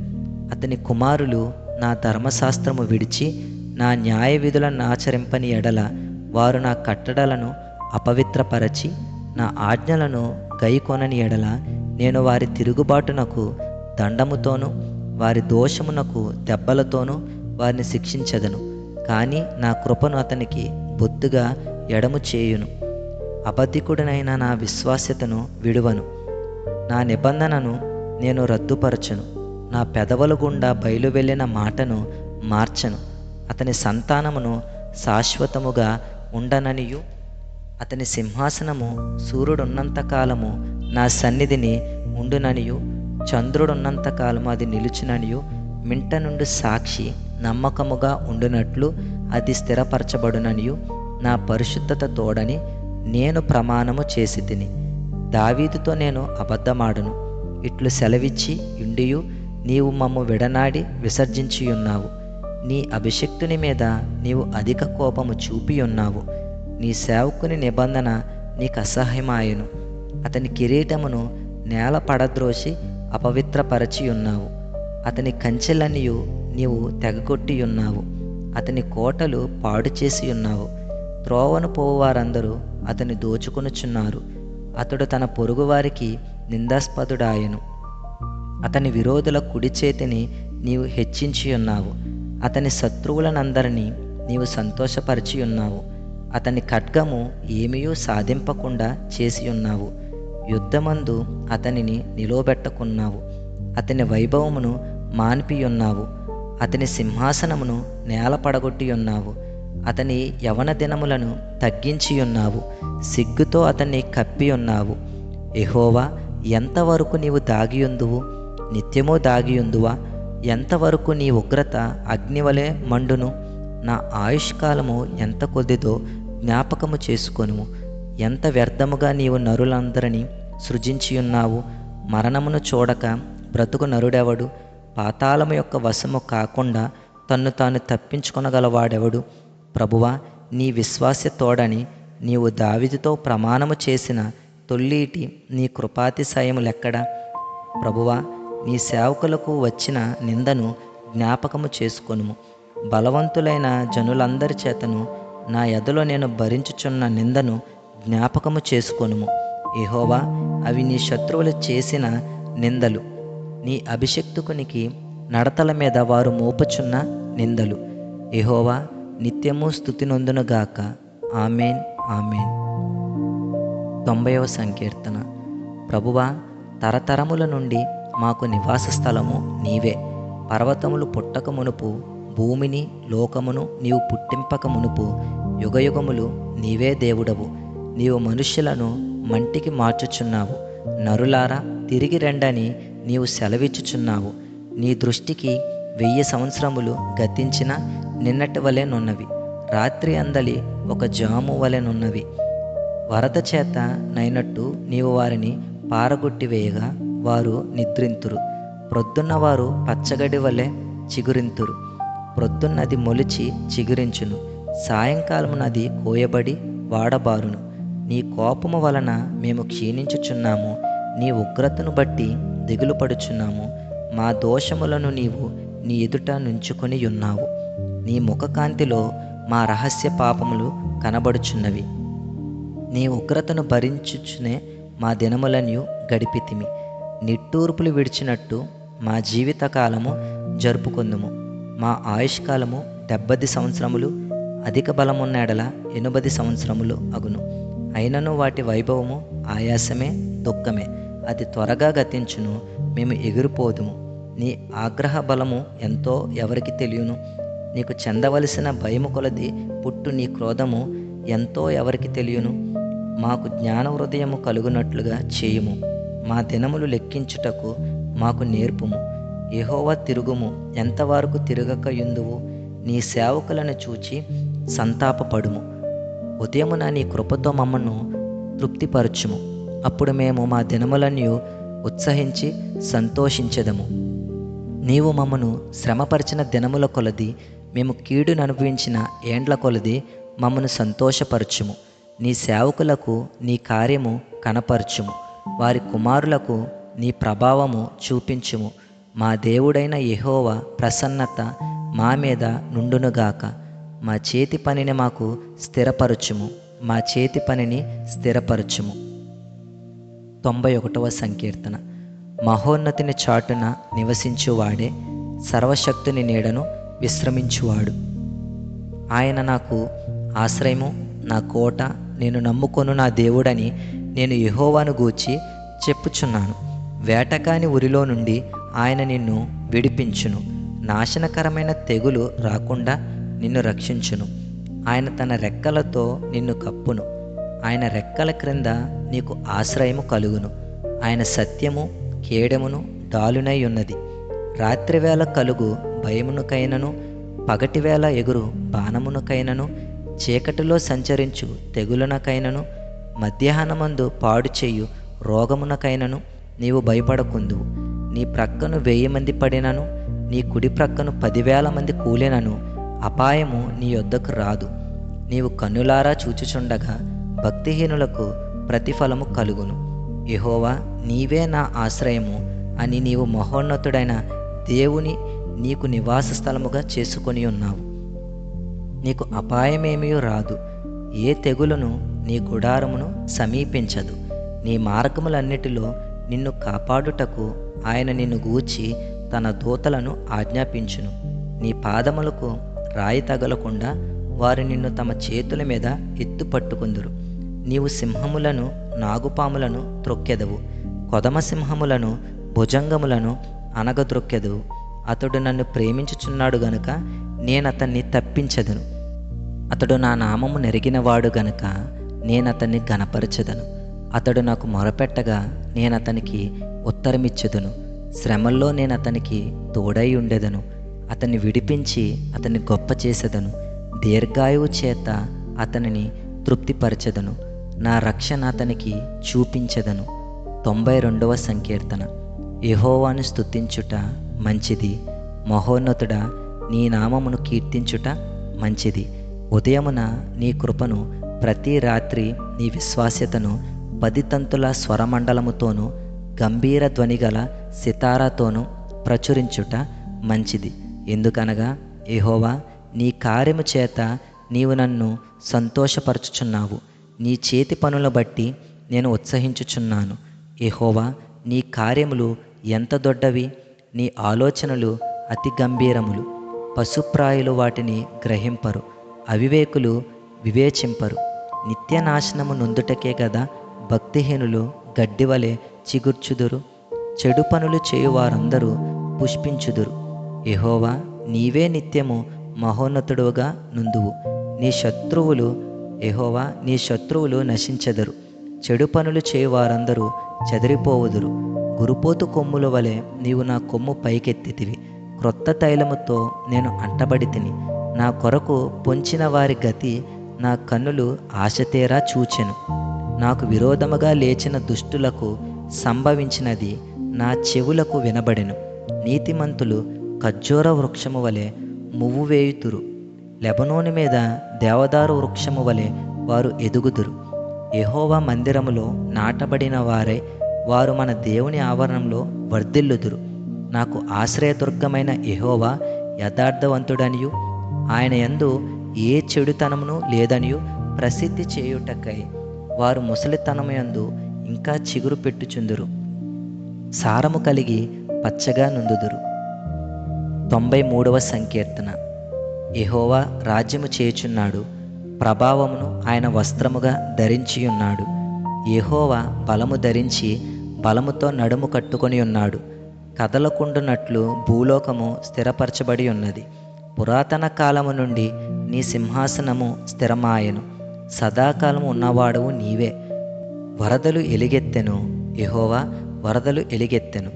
అతని కుమారులు నా ధర్మశాస్త్రము విడిచి నా న్యాయ విధులను ఆచరింపని ఎడల వారు నా కట్టడలను అపవిత్రపరచి నా ఆజ్ఞలను గైకొనని ఎడల నేను వారి తిరుగుబాటునకు దండముతోనూ వారి దోషమునకు దెబ్బలతోనూ వారిని శిక్షించెదను. కానీ నా కృపను అతనికి బొత్తుగా ఎడము చేయును. అబద్ధికుడనైన నా విశ్వాస్యతను విడువను. నా నిబంధనను నేను రద్దుపరచును. నా పెదవుల గుండా బయలు వెళ్ళిన మాటను మార్చను. అతని సంతానమును శాశ్వతముగా ఉండననియు అతని సింహాసనము సూర్యుడున్నంత కాలము నా సన్నిధిని ఉండుననియు చంద్రుడున్నంత కాలము అది నిలుచుననియు మింట నుండి సాక్షి నమ్మకముగా ఉండునట్లు అది స్థిరపరచబడుననియు నా పరిశుద్ధత తోడని నేను ప్రమాణము చేసి తిని. దావీదుతో నేను అబద్ధమాడును. ఇట్లు సెలవిచ్చి ఇండియు నీవు మమ్ము విడనాడి విసర్జించియున్నావు. నీ అభిషిక్తుని మీద నీవు అధిక కోపము చూపియున్నావు. నీ సేవకుని నిబంధన నీకు అసహ్యమాయెను. అతని కిరీటమును నేల పడద్రోసి అపవిత్రపరచి ఉన్నావు. అతని కంచెలనియు నీవు తెగగొట్టి ఉన్నావు. అతని కోటలు పాడు చేసి ఉన్నావు. త్రోవను పోవువారందరూ అతని దోచుకొనుచున్నారు. అతడు తన పొరుగువారికి నిందాస్పదుడాయెను. అతని విరోధుల కుడి చేతిని నీవు హెచ్చించి ఉన్నావు. అతని శత్రువులనందరినీ నీవు సంతోషపరిచి ఉన్నావు. అతని ఖడ్గము ఏమీయూ సాధింపకుండా చేసి ఉన్నావు. యుద్ధమందు అతనిని నిలువబెట్టకున్నావు. అతని వైభవమును మాన్పియున్నావు. అతని సింహాసనమును నేల పడగొట్టి ఉన్నావు. అతని యవన దినములను తగ్గించి ఉన్నావు. సిగ్గుతో అతన్ని కప్పి ఉన్నావు. యెహోవా, ఎంతవరకు నీవు దాగియుందువు? నిత్యము దాగియుందువా? ఎంతవరకు నీ ఉగ్రత అగ్నివలె మండును? నా ఆయుష్కాలము ఎంత కొద్దిదో జ్ఞాపకము చేసుకొనుము. ఎంత వ్యర్థముగా నీవు నరులందరినీ సృజించియున్నావు. మరణమును చూడక బ్రతుకు నరుడెవడు? పాతాళము యొక్క వశము కాకుండా తన్ను తాను తప్పించుకొనగలవాడెవడు? ప్రభువా, నీ విశ్వాస్య తోడని నీవు దావీదుతో ప్రమాణము చేసిన తొల్లీటి నీ కృపాతిశయములెక్కడా? ప్రభువా, నీ సేవకులకు వచ్చిన నిందను జ్ఞాపకము చేసుకొనుము. బలవంతులైన జనులందరి చేతను నా ఎదలో నేను భరించుచున్న నిందను జ్ఞాపకము చేసుకొనుము. యెహోవా, అవి నీ శత్రువులు చేసిన నిందలు, నీ అభిషిక్తునికి నడతల మీద వారు మోపుచున్న నిందలు. యెహోవా నిత్యము స్తుతి నొందునుగాక. ఆమేన్, ఆమేన్. 90వ సంకీర్తన. ప్రభువా, తరతరముల నుండి మాకు నివాస స్థలము నీవే. పర్వతములు పుట్టక మునుపు, భూమిని లోకమును నీవు పుట్టింపక మునుపు యుగయుగములు నీవే దేవుడవు. నీవు మనుష్యులను మంటికి మార్చుచున్నావు. నరులారా, తిరిగి రండని నీవు సెలవిచ్చుచున్నావు. నీ దృష్టికి 1000 సంవత్సరములు గతించిన నిన్నటి వలెనున్నవి. రాత్రి అందలి ఒక జాము వలెనున్నవి. వరద చేత నైనట్టు నీవు వారిని పారగొట్టివేయగా వారు నిద్రింతురు. ప్రొద్దున్న వారు పచ్చగడ్డి వలె చిగురింతురు. ప్రొద్దున్నది మొలిచి చిగురించును. సాయంకాలమునది కోయబడి వాడబారును. నీ కోపము వలన మేము క్షీణించుచున్నాము. నీ ఉగ్రతను బట్టి దిగులు పడుచున్నాము. మా దోషములను నీవు నీ ఎదుట నుంచుకొని ఉన్నావు. నీ ముఖకాంతిలో మా రహస్య పాపములు కనబడుచున్నవి. నీ ఉగ్రతను భరించుచునే మా దినములను గడిపితిమి. నిట్టూర్పులు విడిచినట్టు మా జీవితకాలము జరుపుకొందుము. మా ఆయుష్కాలము 70 సంవత్సరములు, అధిక బలమున్న ఎడల 80 సంవత్సరములు అగును. అయినను వాటి వైభవము ఆయాసమే, దుఃఖమే. అది త్వరగా గతించును, మేము ఎగిరిపోదుము. నీ ఆగ్రహ బలము ఎంతో ఎవరికి తెలియను? నీకు చెందవలసిన భయము కొలది పుట్టు నీ క్రోధము ఎంతో ఎవరికి తెలియను? మాకు జ్ఞాన హృదయము కలుగునట్లుగా చేయుము. మా దినములు లెక్కించుటకు మాకు నేర్పుము. యెహోవా, తిరుగుము, ఎంతవరకు తిరగక యుందువు? నీ సేవకులను చూచి సంతాపపడుము. ఉదయమున నీ కృపతో మమ్మను తృప్తిపరచుము. అప్పుడు మేము మా దినములన్నీ ఉత్సహించి సంతోషించెదము. నీవు మమ్మను శ్రమపరిచిన దినముల కొలది, మేము కీడును అనుభవించిన ఏండ్ల కొలది మమ్మను సంతోషపరచుము. నీ సేవకులకు నీ కార్యము కనపరచుము. వారి కుమారులకు నీ ప్రభావము చూపించుము. మా దేవుడైన యెహోవా ప్రసన్నత మా మీద నుండునుగాక. మా చేతి పనిని మాకు స్థిరపరచుము. మా చేతి పనిని స్థిరపరచుము. 91వ సంకీర్తన. మహోన్నతిని చాటున నివసించువాడే, సర్వశక్తుని నీడను విశ్రమించువాడు. ఆయన నాకు ఆశ్రయము, నా కోట, నేను నమ్ముకొను నా దేవుడని నేను యెహోవాను గూర్చి చెప్పుచున్నాను. వేటకాని ఉరిలో నుండి ఆయన నిన్ను విడిపించును. నాశనకరమైన తెగులు రాకుండా నిన్ను రక్షించును. ఆయన తన రెక్కలతో నిన్ను కప్పును. ఆయన రెక్కల క్రింద నీకు ఆశ్రయము కలుగును. ఆయన సత్యము కేడమును డాలునై ఉన్నది. రాత్రివేళ కలుగు భయమునకైనను, పగటివేళ ఎగురు బాణమునకైనను, చీకటిలో సంచరించు తెగులునకైనను, మధ్యాహ్నమందు పాడు చేయు రోగమునకైనను నీవు భయపడకుందువు. నీ ప్రక్కను 1000 మంది పడినను, నీ కుడి ప్రక్కను 10,000 మంది కూలినను అపాయము నీ యొద్దకు రాదు. నీవు కన్నులారా చూచుచుండగా భక్తిహీనులకు ప్రతిఫలము కలుగును. యెహోవా, నీవే నా ఆశ్రయము, అని నీవు మహోన్నతుడైన దేవుని నీకు నివాస స్థలముగా చేసుకొని ఉన్నావు. నీకు అపాయమేమీ రాదు, ఏ తెగులును నీ గుడారమును సమీపించదు. నీ మార్గములన్నిటిలో నిన్ను కాపాడుటకు ఆయన నిన్ను గూర్చి తన దూతలను ఆజ్ఞాపించును. నీ పాదములకు రాయి తగలకుండా వారు నిన్ను తమ చేతుల మీద ఎత్తుపట్టుకుందురు. నీవు సింహములను నాగుపాములను త్రొక్కెదవు, కొదమ సింహములను భుజంగములను అనగద్రొక్కెదవు. అతడు నన్ను ప్రేమించుచున్నాడు గనుక నేనతన్ని తప్పించదను. అతడు నా నామము నెరిగినవాడు గనుక నేనతన్ని ఘనపరచెదను. అతడు నాకు మొరపెట్టగా నేనతనికి ఉత్తరమిచ్చెదను. శ్రమల్లో నేనతనికి తోడై ఉండెదను. అతన్ని విడిపించి అతన్ని గొప్ప చేసెదను. దీర్ఘాయువు చేత అతనిని తృప్తిపరచెదను. నా రక్షణ అతనికి చూపించెదను. 92వ సంకీర్తన. యెహోవాను స్తుతించుట మంచిది, మహోన్నతుడా నీ నామమును కీర్తించుట మంచిది. ఉదయమున నీ కృపను, ప్రతి రాత్రి నీ విశ్వాస్యతను 10 తంతుల స్వరమండలముతోనూ గంభీర ధ్వనిగల సితారాతోనూ ప్రచురించుట మంచిది. ఎందుకనగా యెహోవా నీ కార్యము చేత నీవు నన్ను సంతోషపరచుచున్నావు. నీ చేతి పనుల బట్టి నేను ఉత్సహించుచున్నాను. యెహోవా నీ కార్యములు ఎంత దొడ్డవి, నీ ఆలోచనలు అతి గంభీరములు. పశుప్రాయులు వాటిని గ్రహింపరు, అవివేకులు వివేచింపరు. నిత్యనాశనము నొందుటకే గదా భక్తిహీనులు గడ్డివలె చిగుర్చుదురు. చెడు పనులు చేయువారందరూ పుష్పించుదురు. యెహోవా నీవే నిత్యము మహోన్నతుడుగా నుందువు. యెహోవా నీ శత్రువులు నశించెదరు. చెడు పనులు చేయువారందరూ చెదిరిపోవుదురు. గురుపోతు కొమ్ముల వలె నీవు నా కొమ్ము పైకెత్తితివి. క్రొత్త తైలముతో నేను అంటబడి తిని. నా కొరకు పొంచిన వారి గతి నా కన్నులు ఆశతేరా చూచెను. నాకు విరోధముగా లేచిన దుష్టులకు సంభవించినది నా చెవులకు వినబడెను. నీతిమంతులు ఖర్జూర వృక్షము వలె మువ్వు వేయుతురు. లెబనోను మీద దేవదారు వృక్షము వలె వారు ఎదుగుదురు. యెహోవా మందిరములో నాటబడిన వారై వారు మన దేవుని ఆవరణంలో వర్ధిల్లుదురు. నాకు ఆశ్రయదుర్గమైన యెహోవా యథార్థవంతుడనియు ఆయన యందు ఏ చెడుతనమును లేదనియు ప్రసిద్ధి చేయుటకై వారు ముసలితనము యందు ఇంకా చిగురు పెట్టుచుందురు. సారము కలిగి పచ్చగా నుందుదురు. 93వ సంకీర్తన. యెహోవా రాజ్యము చేయుచున్నాడు, ప్రభావమును ఆయన వస్త్రముగా ధరించియున్నాడు. యెహోవా బలము ధరించి బలముతో నడుము కట్టుకొని ఉన్నాడు. కదలకుండునట్లు భూలోకము స్థిరపరచబడి ఉన్నది. పురాతన కాలము నుండి నీ సింహాసనము స్థిరమాయెను. సదాకాలము ఉన్నవాడవు నీవే. వరదలు ఎలుగెత్తెను, యెహోవా వరదలు ఎలుగెత్తెను.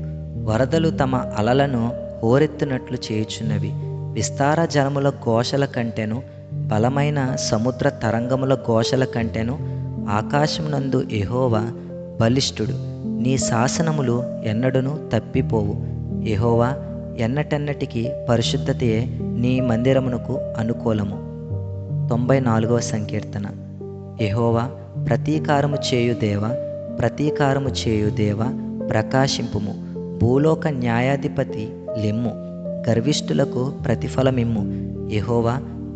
వరదలు తమ అలలను హోరెత్తునట్లు చేయుచున్నవి. విస్తార జనముల ఘోషల కంటెను, బలమైన సముద్ర తరంగముల ఘోషల కంటెను ఆకాశమునందు యెహోవా బలిష్ఠుడు. నీ శాసనములు ఎన్నడును తప్పిపోవు. యెహోవా ఎన్నటెన్నటికి పరిశుద్ధతయే నీ మందిరమునకు అనుకూలము. 94వ సంకీర్తన. యెహోవా ప్రతీకారము చేయు దేవా, ప్రతీకారము చేయు దేవా ప్రకాశింపుము. భూలోక న్యాయాధిపతి లెమ్ము, గర్విష్ఠులకు ప్రతిఫలమిమ్ము. యెహోవా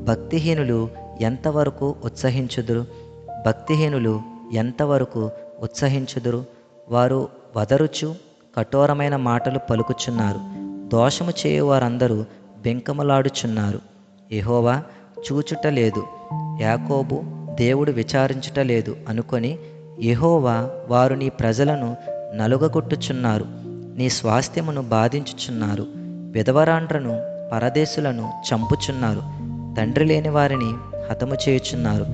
భక్తిహీనులు ఎంతవరకు ఉత్సహించుదురు? భక్తిహీనులు ఎంతవరకు ఉత్సహించుదురు? వారు వదరుచు కఠోరమైన మాటలు పలుకుచున్నారు. దోషము చేయువారందరూ బెంకములాడుచున్నారు. యెహోవా చూచుట లేదు, యాకోబు దేవుడు విచారించుట లేదు అనుకొని యెహోవా వారు నీ ప్రజలను నలుగగొట్టుచున్నారు, నీ స్వాస్థ్యమును బాధించుచున్నారు. విధవరాండ్రను పరదేశులను చంపుచున్నారు, తండ్రి లేని వారిని హతము చేయుచున్నారు.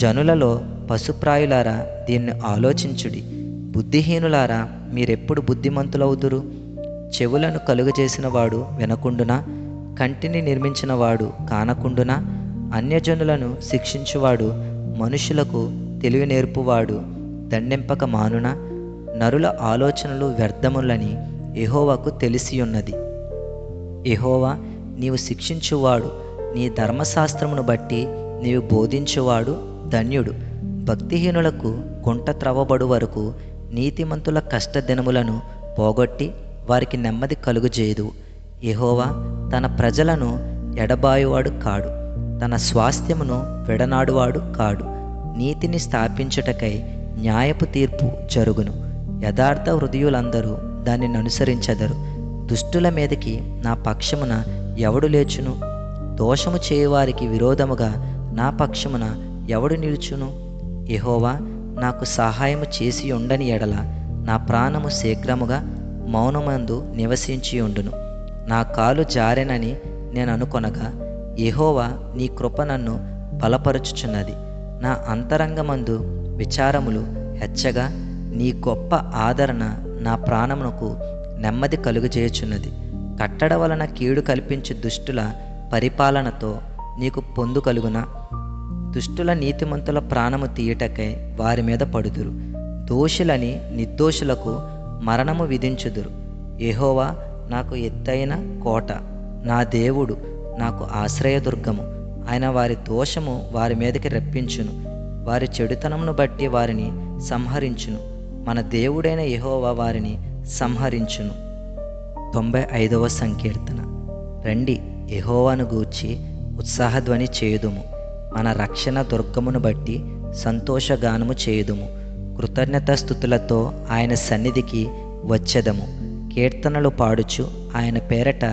జనులలో పశుప్రాయులారా దీన్ని ఆలోచించుడి. బుద్ధిహీనులారా మీరెప్పుడు బుద్ధిమంతులవుదురు? చెవులను కలుగజేసిన వాడు వినకుండునా? కంటిని నిర్మించిన వాడు కానకుండునా? అన్యజనులను శిక్షించువాడు, మనుషులకు తెలివి నేర్పువాడు దండెంపక మానునా? నరుల ఆలోచనలు వ్యర్థములని యెహోవాకు తెలిసియున్నది. యెహోవా నీవు శిక్షించువాడు, నీ ధర్మశాస్త్రమును బట్టి నీవు బోధించువాడు ధన్యుడు. భక్తిహీనులకు గుంట త్రవ్వబడు వరకు నీతిమంతుల కష్టదినములను పోగొట్టి వారికి నెమ్మది కలుగుజేయదు. యెహోవా తన ప్రజలను ఎడబాయువాడు కాడు, తన స్వాస్థ్యమును విడనాడువాడు కాడు. నీతిని స్థాపించుటకై న్యాయపు తీర్పు జరుగును. యథార్థ హృదయులందరూ దానిని అనుసరించెదరు. దుష్టుల మీదకి నా పక్షమున ఎవడు లేచును? దోషము చేయువారికి విరోధముగా నా పక్షమున ఎవడు నిలుచును? యెహోవా నాకు సహాయము చేసి ఉండని ఎడల నా ప్రాణము శీఘ్రముగా మౌనమందు నివసించి ఉండును. నా కాలు జారెనని నేను అనుకొనగా యెహోవా నీ కృప నన్ను బలపరుచుచున్నది. నా అంతరంగమందు విచారములు హెచ్చగా నీ గొప్ప ఆదరణ నా ప్రాణమునకు నెమ్మది కలుగజేయుచున్నది. కట్టడ వలన కీడు కల్పించు దుష్టుల పరిపాలనతో నీకు పొందు కలుగునా? దుష్టుల నీతిమంతుల ప్రాణము తీయుటకై వారి మీద పడుదురు. దోషులని నిర్దోషులకు మరణము విధించుదురు. యెహోవా నాకు ఎత్తైన కోట, నా దేవుడు నాకు ఆశ్రయదుర్గము. ఆయన వారి దోషము వారి మీదకి రప్పించును, వారి చెడుతనమును బట్టి వారిని సంహరించును. మన దేవుడైన యెహోవా వారిని సంహరించును. 95వ సంకీర్తన. రండి, యెహోవాను గూర్చి ఉత్సాహధ్వని చేయుదుము. మన రక్షణ దుర్గమును బట్టి సంతోషగానము చేయుదుము. కృతజ్ఞతాస్తుతులతో ఆయన సన్నిధికి వచ్చెదము. కీర్తనలు పాడుచు ఆయన పేరట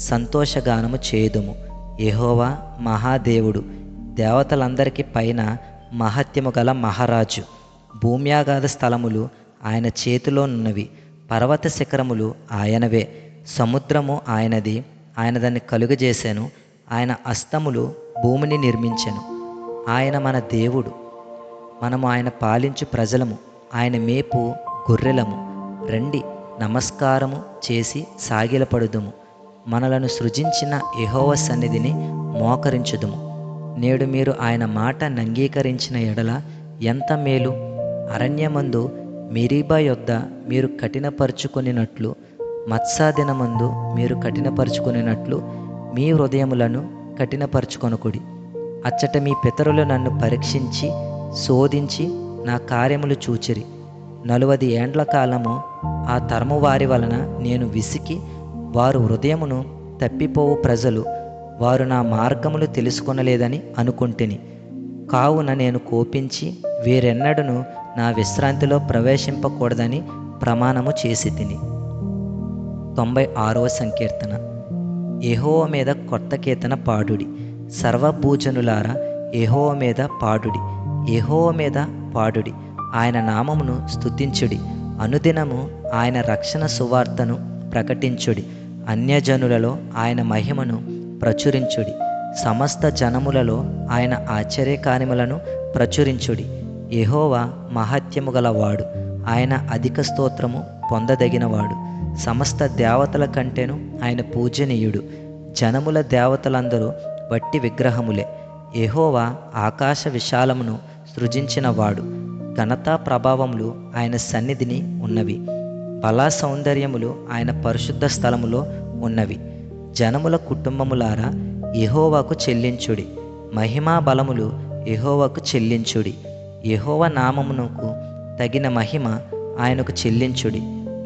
సంతోషగానము చేయుదుము. యెహోవా మహాదేవుడు, దేవతలందరికీ పైన మహత్యము గల మహారాజు. భూమ్యాగాధ స్థలములు ఆయన చేతిలోనున్నవి, పర్వత శిఖరములు ఆయనవే. సముద్రము ఆయనది, ఆయన దాన్ని కలుగజేసెను. ఆయన హస్తములు భూమిని నిర్మించెను. ఆయన మన దేవుడు, మనము ఆయన పాలించు ప్రజలము, ఆయన మేపు గొర్రెలము. రండి, నమస్కారము చేసి సాగిలపడుదుము. మనలను సృజించిన యెహోవా సన్నిధిని మోకరించుదుము. నేడు మీరు ఆయన మాట అంగీకరించిన ఎడల ఎంత మేలు! అరణ్యమందు మెరీబా యొద్ద మీరు కఠినపరుచుకొనినట్లు, మత్సా దినమందు మీరు కఠినపరుచుకొనినట్లు మీ హృదయములను కఠినపరుచుకొనుకుడి. అచ్చట మీ పితరులు నన్ను పరీక్షించి శోధించి నా కార్యములు చూచిరి. 40 ఏండ్ల కాలము ఆ తరము వారి వలన నేను విసికి, వారు హృదయమును తప్పిపోవు ప్రజలు, వారు నా మార్గములు తెలుసుకొనలేదని అనుకుంటుని. కావున నేను కోపించి వీరెన్నడను నా విశ్రాంతిలో ప్రవేశింపకూడదని ప్రమాణము చేసి తిని. 96వ సంకీర్తన. యెహోవా మీద కొత్త కీర్తన పాడుడి. సర్వభూజనులారా యెహోవా మీద పాడుడి, యెహోవా మీద పాడుడి. ఆయన నామమును స్తుతించుడి. అనుదినము ఆయన రక్షణ సువార్తను ప్రకటించుడి. అన్యజనులలో ఆయన మహిమను ప్రచురించుడి. సమస్త జనములలో ఆయన ఆశ్చర్యకార్యములను ప్రచురించుడి. యెహోవా మహత్యము గలవాడు, ఆయన అధిక స్తోత్రము పొందదగినవాడు. సమస్త దేవతల కంటేను ఆయన పూజనీయుడు. జనముల దేవతలందరూ వట్టి విగ్రహములే. యెహోవా ఆకాశ విశాలమును సృజించినవాడు. ఘనతా ప్రభావములు ఆయన సన్నిధిని ఉన్నవి. బలా సౌందర్యములు ఆయన పరిశుద్ధ స్థలములో ఉన్నవి. జనముల కుటుంబములారా యెహోవాకు చెల్లించుడి. మహిమా బలములు యెహోవాకు చెల్లించుడి. యెహోవా నామమునకు తగిన మహిమ ఆయనకు చెల్లించుడి.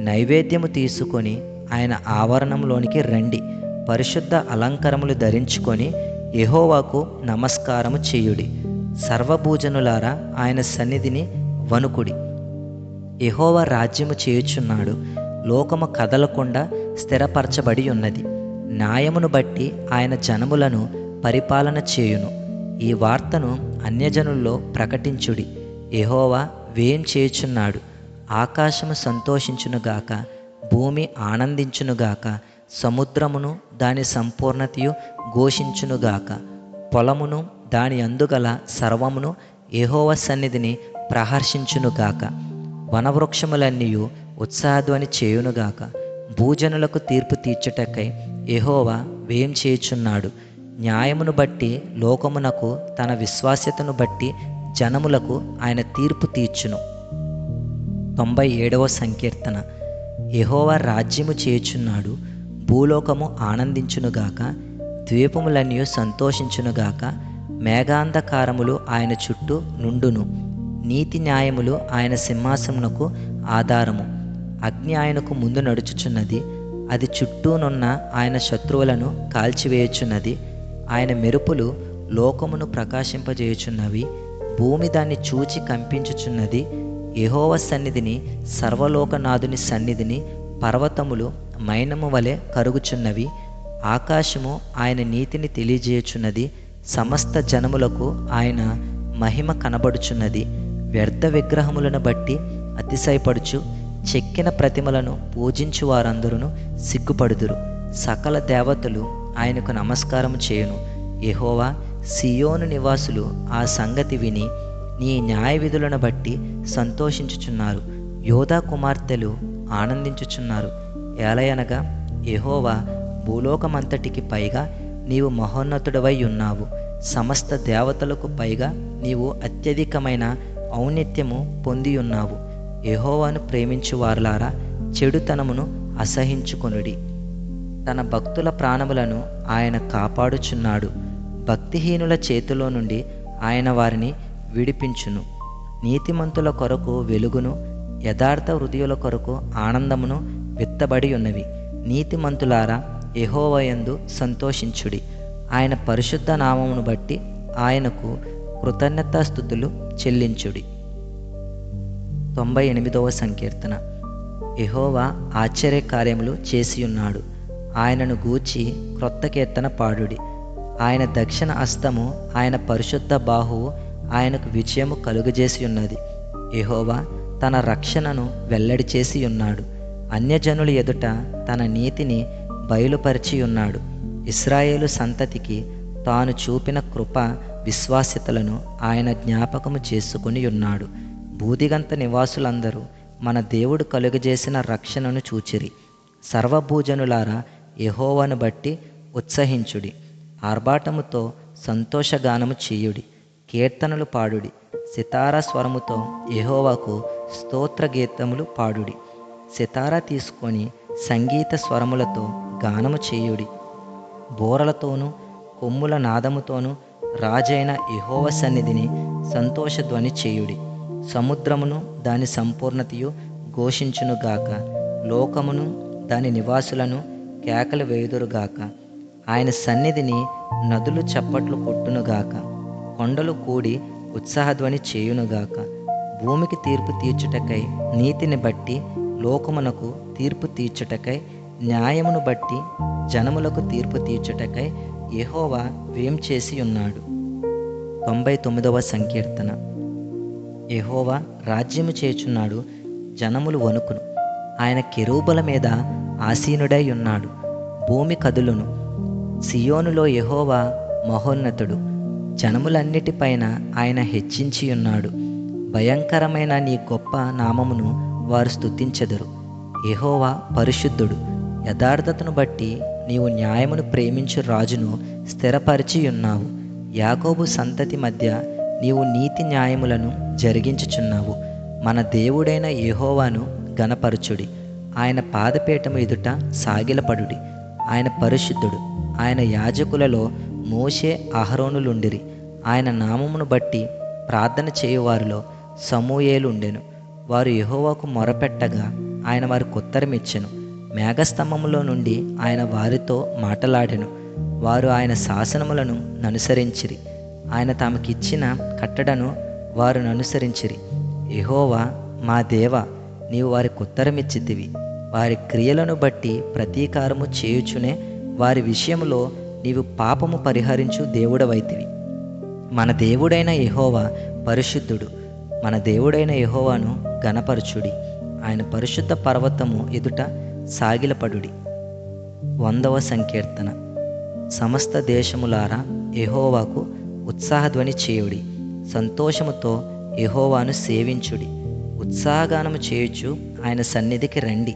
నైవేద్యము తీసుకొని ఆయన ఆవరణంలోనికి రండి. పరిశుద్ధ అలంకరములు ధరించుకొని యెహోవాకు నమస్కారము చేయుడి. సర్వభూజనులారా ఆయన సన్నిధిని వణుకుడి. యెహోవా రాజ్యము చేయుచున్నాడు, లోకము కదలకుండా స్థిరపరచబడి ఉన్నది. న్యాయమును బట్టి ఆయన జనములను పరిపాలన చేయును. ఈ వార్తను అన్యజనుల్లో ప్రకటించుడి. యెహోవా వేం చేయుచున్నాడు. ఆకాశము సంతోషించునుగాక, భూమి ఆనందించునుగాక, సముద్రమును దాని సంపూర్ణతయు ఘోషించునుగాక. పొలమును దాని అందుగల సర్వమును యెహోవా సన్నిధిని ప్రహర్షించునుగాక. వనవృక్షములన్నీయు ఉత్సాహధ్వని చేయునుగాక. భూజనులకు తీర్పు తీర్చుటకై యెహోవా వేం చేయుచున్నాడు. న్యాయమును బట్టి లోకమునకు, తన విశ్వాస్యతను బట్టి జనములకు ఆయన తీర్పు తీర్చును. 97వ సంకీర్తన. యెహోవా రాజ్యము చేయుచున్నాడు, భూలోకము ఆనందించునుగాక, ద్వీపములన్నీ సంతోషించునుగాక. మేఘాంధకారములు ఆయన చుట్టూ నుండును. నీతి న్యాయములు ఆయన సింహాసమునకు ఆధారము. అగ్ని ఆయనకు ముందు నడుచుచున్నది, అది చుట్టూనున్న ఆయన శత్రువులను కాల్చివేయుచున్నది. ఆయన మెరుపులు లోకమును ప్రకాశింపజేయుచున్నవి. భూమి దాన్ని చూచి కంపించుచున్నది. యెహోవా సన్నిధిని, సర్వలోకనాథుని సన్నిధిని పర్వతములు మైనము వలె కరుగుచున్నవి. ఆకాశము ఆయన నీతిని తెలియజేయుచున్నది. సమస్త జనములకు ఆయన మహిమ కనబడుచున్నది. వ్యర్థ విగ్రహములను బట్టి అతిశయపడుచు చెక్కిన ప్రతిమలను పూజించు వారందరూ సిగ్గుపడుదురు. సకల దేవతలు ఆయనకు నమస్కారం చేయును. యెహోవా, సియోను నివాసులు ఆ సంగతి విని నీ న్యాయ విధులను బట్టి సంతోషించుచున్నారు. యోధా కుమార్తెలు ఆనందించుచున్నారు. ఏలయనగా యెహోవా, భూలోకమంతటికి పైగా నీవు మహోన్నతుడవై ఉన్నావు. సమస్త దేవతలకు పైగా నీవు అత్యధికమైన ఔన్నత్యము పొంది ఉన్నావు. యెహోవాను ప్రేమించు వారలారా, చెడుతనమును అసహించుకొనుడి. తన భక్తుల ప్రాణములను ఆయన కాపాడుచున్నాడు. భక్తిహీనుల చేతిలో నుండి ఆయన వారిని విడిపించును. నీతిమంతుల కొరకు వెలుగును, యథార్థ హృదయుల కొరకు ఆనందమును విత్తబడి ఉన్నవి. నీతిమంతులారా, యెహోవా యందు సంతోషించుడి. ఆయన పరిశుద్ధ నామమును బట్టి ఆయనకు కృతజ్ఞతాస్తుతులు చెల్లించుడి. 98వ సంకీర్తన. యెహోవా ఆశ్చర్య కార్యములు చేసియున్నాడు. ఆయనను గూర్చి క్రొత్త కీర్తన పాడుడి. ఆయన దక్షిణ హస్తము, ఆయన పరిశుద్ధ బాహువు ఆయనకు విజయము కలుగజేసి ఉన్నది. యెహోవా తన రక్షణను వెల్లడి చేసి ఉన్నాడు. అన్యజనుల ఎదుట తన నీతిని బయలుపరిచి ఉన్నాడు. ఇశ్రాయేలు సంతతికి తాను చూపిన కృప విశ్వాస్యతలను ఆయన జ్ఞాపకము చేసుకుని ఉన్నాడు. భూదిగంత నివాసులందరూ మన దేవుడు కలుగజేసిన రక్షణను చూచిరి. సర్వభూజనులారా, యెహోవాను బట్టి ఉత్సహించుడి. ఆర్భాటముతో సంతోషగానము చేయుడి. కీర్తనలు పాడుడి. సితారా స్వరముతో యెహోవాకు స్తోత్ర గీతములు పాడుడి. సితారా తీసుకొని సంగీత స్వరములతో గానము చేయుడి. బోరలతోనూ కొమ్ముల నాదముతోనూ రాజైన యెహోవా సన్నిధిని సంతోషధ్వని చేయుడి. సముద్రమును దాని సంపూర్ణతయు ఘోషించునుగాక. లోకమును దాని నివాసులను కేకలు వేయుదురుగాక. ఆయన సన్నిధిని నదులు చప్పట్లు కొట్టునుగాక. కొండలు కూడి ఉత్సాహధ్వని చేయునుగాక. భూమికి తీర్పు తీర్చుటకై, నీతిని బట్టి లోకమునకు తీర్పు తీర్చుటకై, న్యాయమును బట్టి జనములకు తీర్పు తీర్చుటకై యెహోవా వేం చేసి ఉన్నాడు. 99వ సంకీర్తన. యెహోవా రాజ్యము చేయుచున్నాడు. జనములు వణుకును. ఆయన కెరూబుల మీద ఆసీనుడై ఉన్నాడు. భూమి కదులును. సియోనులో యెహోవా మహోన్నతుడు. జనములన్నిటిపైన ఆయన హెచ్చించి ఉన్నాడు. భయంకరమైన నీ గొప్ప నామమును వారు స్తుతించెదరు. యెహోవా పరిశుద్ధుడు. యథార్థతను బట్టి నీవు న్యాయమును ప్రేమించు రాజును స్థిరపరిచి ఉన్నావు. యాకోబు సంతతి మధ్య నీవు నీతి న్యాయములను జరిగించుచున్నావు. మన దేవుడైన యెహోవాను గణపరచుడి. ఆయన పాదపీఠము ఎదుట సాగిలపడుడి. ఆయన పరిశుద్ధుడు. ఆయన యాజకులలో మోషే, అహరోనులుండిరి. ఆయన నామమును బట్టి ప్రార్థన చేయువారిలో సమూయేలుండెను. వారు యెహోవాకు మొరపెట్టగా ఆయన వారికి ఉత్తరమిచ్చెను. మేఘస్తంభములో నుండి ఆయన వారితో మాటలాడెను. వారు ఆయన శాసనములను ననుసరించిరి. ఆయన తమకిచ్చిన కట్టడను వారు ననుసరించిరి. యెహోవా మా దేవా, నీవు వారికి ఉత్తరమిచ్చితివి. వారి క్రియలను బట్టి ప్రతీకారము చేయుచునే వారి విషయంలో నీవు పాపము పరిహరించు దేవుడవైతివి. మన దేవుడైన యెహోవా పరిశుద్ధుడు. మన దేవుడైన యెహోవాను గణపరచుడి. ఆయన పరిశుద్ధ పర్వతము ఎదుట సాగిలపడుడి. 100వ సంకీర్తన. సమస్త దేశములారా, యెహోవాకు ఉత్సాహధ్వని చేయుడి. సంతోషముతో యెహోవాను సేవించుడి. ఉత్సాహగానము చేయుచు ఆయన సన్నిధికి రండి.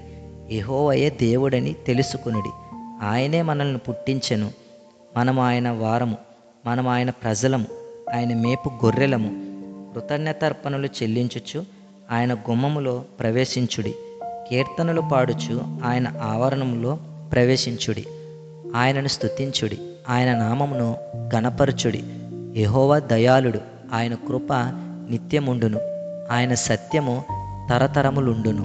యెహోవాయే దేవుడని తెలుసుకునుడి. ఆయనే మనల్ని పుట్టించెను. మనము ఆయన వారము, మనము ఆయన ప్రజలము, ఆయన మేపు గొర్రెలము. కృతజ్ఞతార్పణలు చెల్లించుచు ఆయన గుమ్మములో ప్రవేశించుడి. కీర్తనలు పాడుచు ఆయన ఆవరణములో ప్రవేశించుడి. ఆయనను స్తుతించుడి. ఆయన నామమును గణపరచుడి. యెహోవా దయాళుడు. ఆయన కృప నిత్యముండును. ఆయన సత్యము తరతరములుండును.